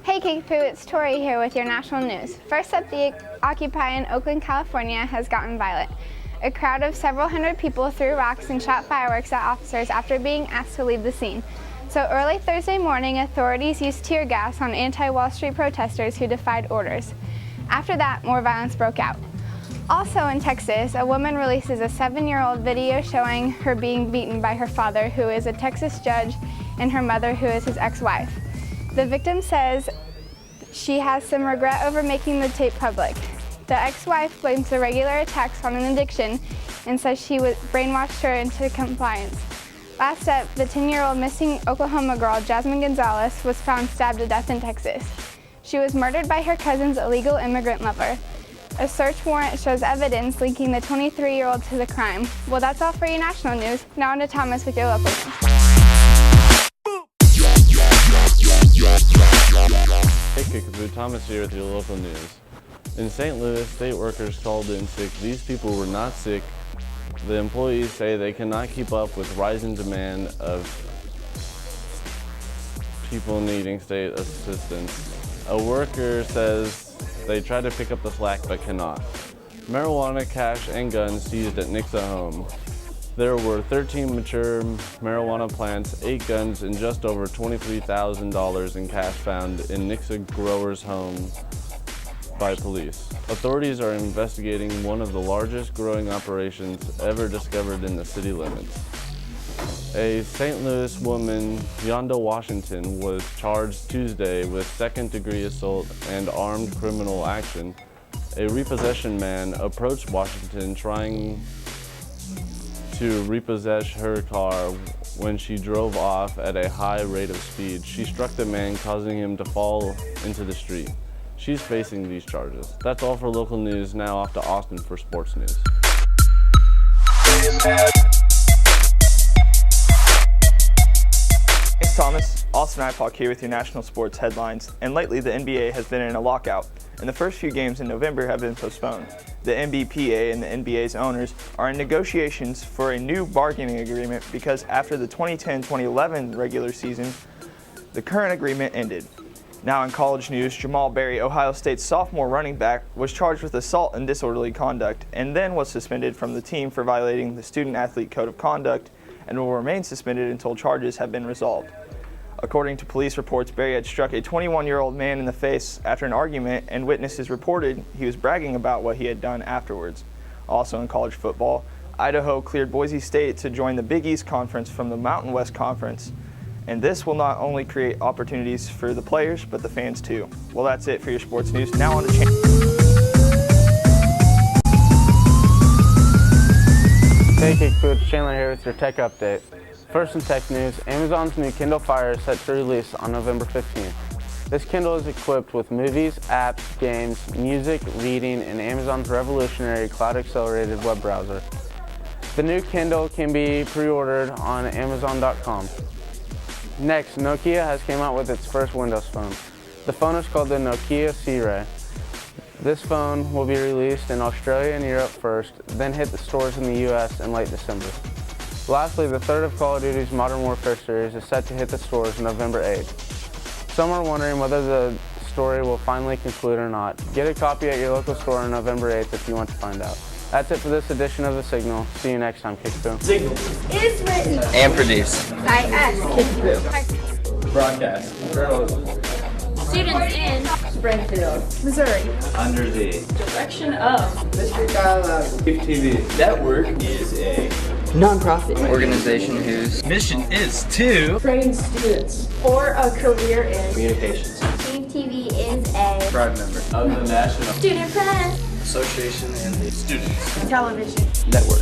Hey Kickapoo, it's Tori here with your national news. First up, the Occupy in Oakland, California has gotten violent. A crowd of several hundred people threw rocks and shot fireworks at officers after being asked to leave the scene. So early Thursday morning, authorities used tear gas on anti-Wall Street protesters who defied orders. After that, more violence broke out. Also in Texas, a woman releases a 7-year-old video showing her being beaten by her father, who is a Texas judge, and her mother, who is his ex-wife. The victim says she has some regret over making the tape public. The ex-wife blames the regular attacks on an addiction and says she brainwashed her into compliance. Last up, the 10-year-old missing Oklahoma girl, Jasmine Gonzalez, was found stabbed to death in Texas. She was murdered by her cousin's illegal immigrant lover. A search warrant shows evidence linking the 23-year-old to the crime. Well, that's all for your national news. Now on to Thomas with your local news. Hey Kickapoo, Thomas here with your local news. In St. Louis, state workers called in sick. These people were not sick. The employees say they cannot keep up with rising demand of people needing state assistance. A worker says they try to pick up the slack but cannot. Marijuana, cash, and guns seized at Nixa home. There were 13 mature marijuana plants, 8 guns, and just over $23,000 in cash found in Nixa grower's home by police. Authorities are investigating one of the largest growing operations ever discovered in the city limits. A St. Louis woman, Yonda Washington, was charged Tuesday with second-degree assault and armed criminal action. A repossession man approached Washington trying to repossess her car when she drove off at a high rate of speed. She struck the man, causing him to fall into the street. She's facing these charges. That's all for local news. Now off to Austin for sports news. Thanks, Thomas. Austin Ipock here with your national sports headlines. And lately, the NBA has been in a lockout, and the first few games in November have been postponed. The NBPA and the NBA's owners are in negotiations for a new bargaining agreement because after the 2010-2011 regular season, the current agreement ended. Now in college news, Jamal Berry, Ohio State's sophomore running back, was charged with assault and disorderly conduct and then was suspended from the team for violating the Student-Athlete Code of Conduct and will remain suspended until charges have been resolved. According to police reports, Berry had struck a 21-year-old man in the face after an argument, and witnesses reported he was bragging about what he had done afterwards. Also in college football, Idaho cleared Boise State to join the Big East Conference from the Mountain West Conference. And this will not only create opportunities for the players, but the fans too. Well, that's it for your sports news. Now on to Chandler. Hey Kickapoo, it's Chandler here with your tech update. First in tech news, Amazon's new Kindle Fire is set to release on November 15th. This Kindle is equipped with movies, apps, games, music, reading, and Amazon's revolutionary cloud-accelerated web browser. The new Kindle can be pre-ordered on Amazon.com. Next, Nokia has came out with its first Windows phone. The phone is called the Nokia C-Ray. This phone will be released in Australia and Europe first, then hit the stores in the US in late December. Lastly, the third of Call of Duty's Modern Warfare series is set to hit the stores November 8th. Some are wondering whether the story will finally conclude or not. Get a copy at your local store on November 8th if you want to find out. That's it for this edition of The Signal. See you next time, Kickapoo. Signal is written and produced by us, Kickapoo. Broadcast journalism. Students in Springfield, Missouri. Under the Direction of District Dialogue. Kick TV Network is a nonprofit organization whose mission is to train students for a career in communications. Kick TV is a Proud member of the National Student Press Association and the Students television Network.